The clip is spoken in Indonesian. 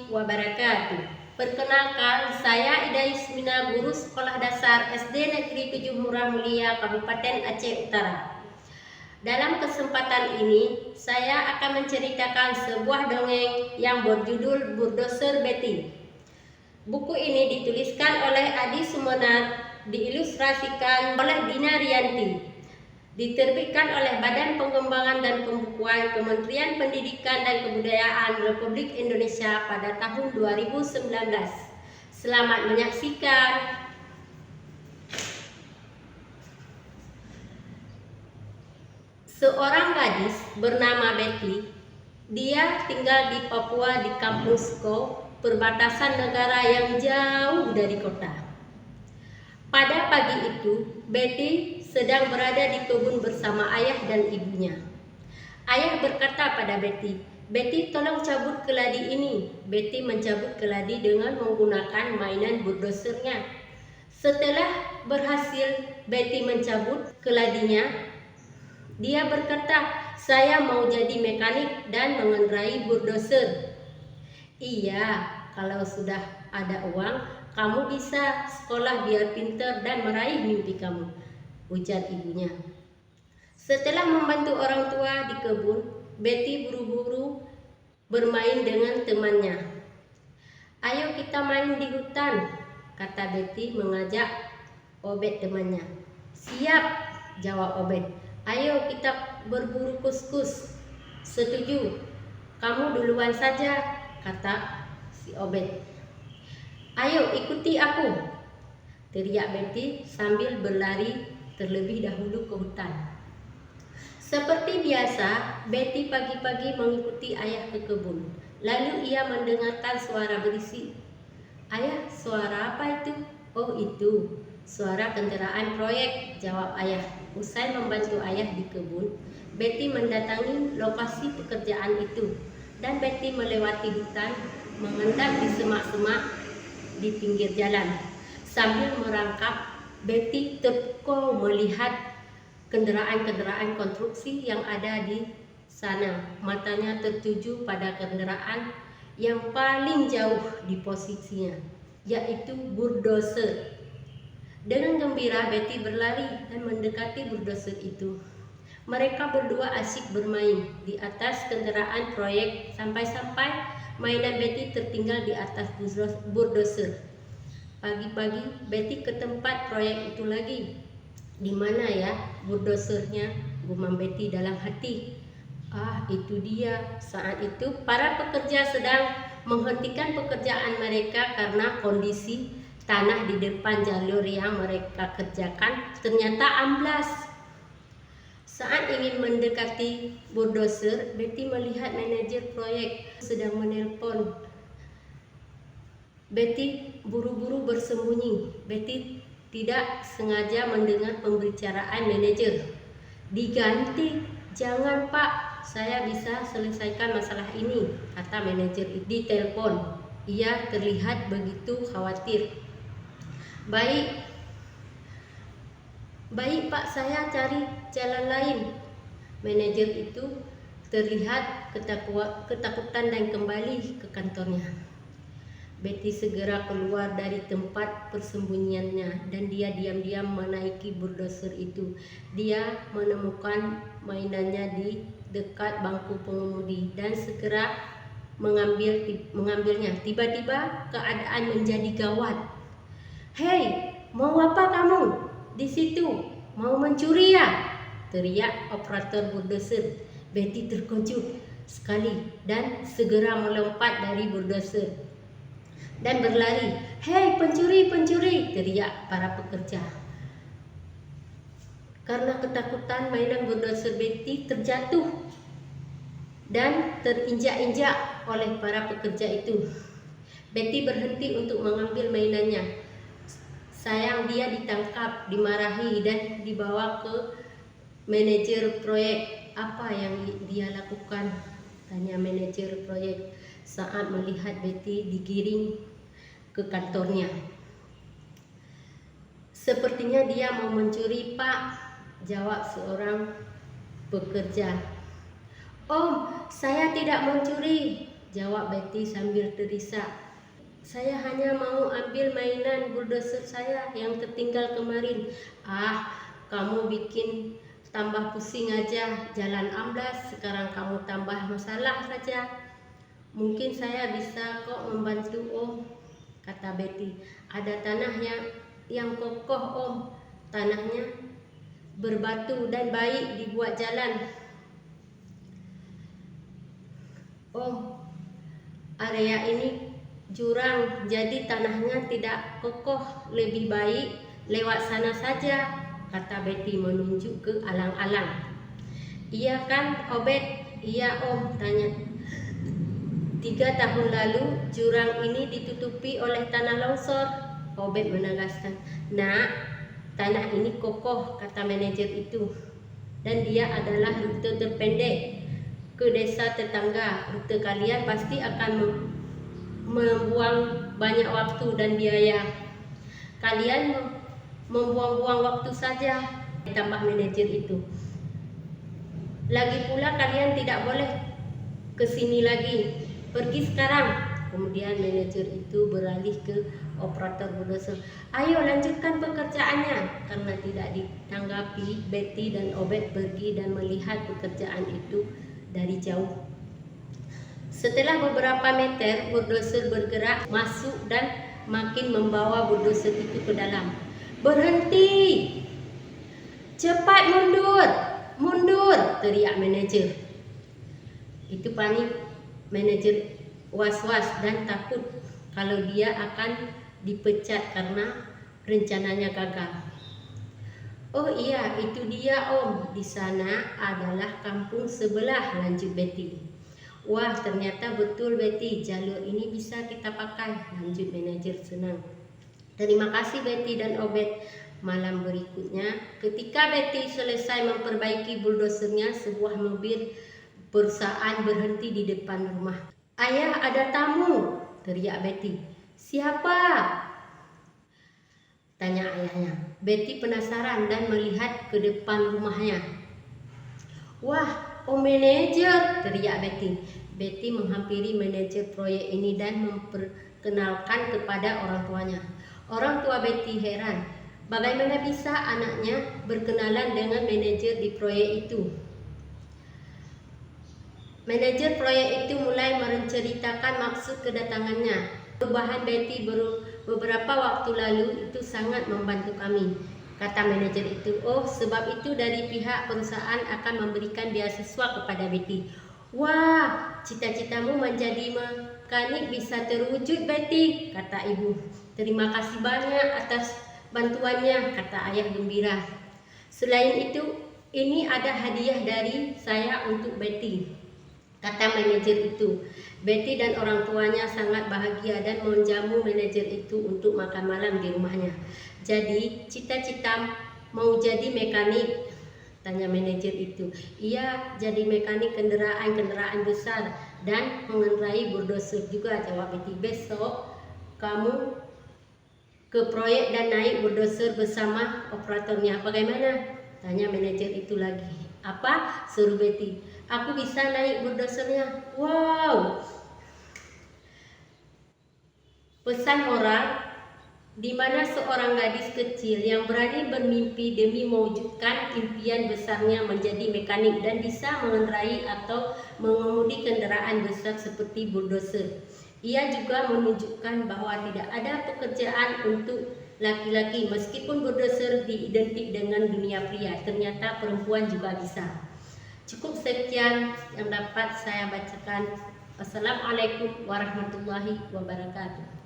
wabarakatuh. Perkenalkan, saya Ida Yusmina, guru Sekolah Dasar SD Negeri 7 Murah Mulia, Kabupaten Aceh Utara. Dalam kesempatan ini, saya akan menceritakan sebuah dongeng yang berjudul Bulldozer Betty. Buku ini dituliskan oleh Adi Sumonat, diilustrasikan oleh Dina Rianti. Diterbitkan oleh Badan Pengembangan dan Pembukuan Kementerian Pendidikan dan Kebudayaan Republik Indonesia pada tahun 2019. Selamat menyaksikan. Seorang gadis bernama Betty. Dia tinggal di Papua di kampung Sko, perbatasan negara yang jauh dari kota. Pada pagi itu, Betty sedang berada di kebun bersama ayah dan ibunya. Ayah berkata pada Betty, "Betty, tolong cabut keladi ini." Betty mencabut keladi dengan menggunakan mainan bulldozernya. Setelah berhasil Betty mencabut keladinya, dia berkata, "Saya mau jadi mekanik dan mengendarai bulldozer." "Iya, kalau sudah ada uang, kamu bisa sekolah biar pintar dan meraih mimpi kamu," ujar ibunya. Setelah membantu orang tua di kebun, Betty buru-buru bermain dengan temannya. "Ayo kita main di hutan," kata Betty mengajak Obed temannya. "Siap," jawab Obed. "Ayo kita berburu kuskus." "Setuju, kamu duluan saja," kata si Obed. "Ayo ikuti aku," teriak Betty sambil berlari terlebih dahulu ke hutan. Seperti biasa, Betty pagi-pagi mengikuti ayah ke kebun. Lalu ia mendengarkan suara berisik. "Ayah, suara apa itu?" "Oh, itu suara kendaraan proyek," jawab ayah. Usai membantu ayah di kebun, Betty mendatangi lokasi pekerjaan itu. Dan Betty melewati hutan, mengendap di semak-semak di pinggir jalan. Sambil merangkak, Betty terpukau melihat kendaraan-kendaraan konstruksi yang ada di sana. Matanya tertuju pada kendaraan yang paling jauh di posisinya, yaitu bulldozer. Dengan gembira Betty berlari dan mendekati bulldozer itu. Mereka berdua asyik bermain di atas kendaraan proyek sampai-sampai mainan Betty tertinggal di atas bulldozer. Pagi-pagi Betty ke tempat proyek itu lagi. "Di mana ya bulldozernya?" gumam Betty dalam hati. "Ah, itu dia." Saat itu para pekerja sedang menghentikan pekerjaan mereka karena kondisi tanah di depan jalur yang mereka kerjakan ternyata amblas. Saat ingin mendekati bulldozer, Betty melihat manajer proyek sedang menelpon. Betty buru-buru bersembunyi. Betty tidak sengaja mendengar pembicaraan manajer. "Diganti." "Jangan, Pak, saya bisa selesaikan masalah ini," kata manajer di telepon. Ia terlihat begitu khawatir. Baik Pak, saya cari jalan lain." Manajer itu terlihat ketakutan dan kembali ke kantornya. Betty segera keluar dari tempat persembunyiannya dan dia diam-diam menaiki bulldozer itu. Dia menemukan mainannya di dekat bangku pengemudi dan segera mengambilnya. Tiba-tiba keadaan menjadi gawat. "Hei, mau apa kamu di situ? Mau mencuri ya?" teriak operator bulldozer. Betty terkejut sekali dan segera melompat dari bulldozer dan berlari. "Hei, pencuri, pencuri!" teriak para pekerja. Karena ketakutan, mainan bulldozer Betty terjatuh dan terinjak-injak oleh para pekerja itu. Betty berhenti untuk mengambil mainannya. Sayang, dia ditangkap, dimarahi dan dibawa ke manajer proyek. "Apa yang dia lakukan?" tanya manajer proyek saat melihat Betty digiring ke kantornya. "Sepertinya dia mau mencuri, Pak," jawab seorang pekerja. "Om, saya tidak mencuri." jawab Betty sambil terisak. Saya hanya mau ambil mainan bulldozer saya yang tertinggal kemarin. Ah, kamu bikin tambah pusing aja, jalan amblas, sekarang kamu tambah masalah saja. Mungkin saya bisa kok membantu Om, kata Betty. Ada tanah yang kokoh Om, tanahnya berbatu dan baik dibuat jalan. Om, area ini jurang, jadi tanahnya tidak kokoh, lebih baik lewat sana saja, kata Betty menunjuk ke alang-alang. Iya kan Obed? Iya Om, tanya. 3 tahun lalu jurang ini ditutupi oleh tanah longsor, Obed menegaskan. Nak, tanah ini kokoh, kata manajer itu, dan dia adalah rute terpendek ke desa tetangga. Rute kalian pasti akan membuang banyak waktu dan biaya. Kalian membuang-buang waktu saja, ditambah manajer itu. Lagi pula kalian tidak boleh ke sini lagi. Pergi sekarang. Kemudian manajer itu beralih ke operator bulldozer. Ayo lanjutkan pekerjaannya. Karena tidak ditanggapi, Betty dan Obed pergi dan melihat pekerjaan itu dari jauh. Setelah beberapa meter, bulldozer bergerak masuk dan makin membawa bulldozer itu ke dalam. Berhenti! Cepat mundur! Mundur! Teriak manajer. Itu panik. Manajer was-was dan takut kalau dia akan dipecat karena rencananya gagal. Oh iya, itu dia Om. Di sana adalah kampung sebelah, lanjut Betty. Wah, ternyata betul Betty, jalur ini bisa kita pakai, lanjut manajer senang. Terima kasih Betty dan Obed. Malam berikutnya, ketika Betty selesai memperbaiki bulldozernya, sebuah mobil perusahaan berhenti di depan rumah. Ayah, ada tamu, teriak Betty. Siapa? Tanya ayahnya. Betty penasaran dan melihat ke depan rumahnya. Wah, Om manajer, teriak Betty. Betty menghampiri manajer proyek ini dan memperkenalkan kepada orang tuanya. Orang tua Betty heran, bagaimana bisa anaknya berkenalan dengan manajer di proyek itu. Manajer proyek itu mulai menceritakan maksud kedatangannya. Perubahan Betty beberapa waktu lalu itu sangat membantu kami, kata manajer itu. Oh, sebab itu dari pihak perusahaan akan memberikan beasiswa kepada Betty. Wah, cita-citamu menjadi mekanik bisa terwujud Betty, kata ibu. Terima kasih banyak atas bantuannya, kata ayah gembira. Selain itu, ini ada hadiah dari saya untuk Betty, kata manajer itu. Betty dan orang tuanya sangat bahagia dan menjamu manajer itu untuk makan malam di rumahnya. Jadi, cita-cita mau jadi mekanik? Tanya manajer itu. Iya, jadi mekanik kendaraan besar dan mengendarai bulldozer juga, jawab Betty. Besok kamu ke proyek dan naik bulldozer bersama operatornya. Bagaimana? Tanya manajer itu lagi. Apa? Suruh Betty. Aku bisa naik bulldozernya. Wow. Pesan moral, di mana seorang gadis kecil yang berani bermimpi demi mewujudkan impian besarnya menjadi mekanik dan bisa mengendarai atau mengemudi kendaraan besar seperti bulldozer. Ia juga menunjukkan bahwa tidak ada pekerjaan untuk laki-laki, meskipun bulldozer diidentik dengan dunia pria, ternyata perempuan juga bisa. Cukup sekian yang dapat saya bacakan. Wassalamualaikum warahmatullahi wabarakatuh.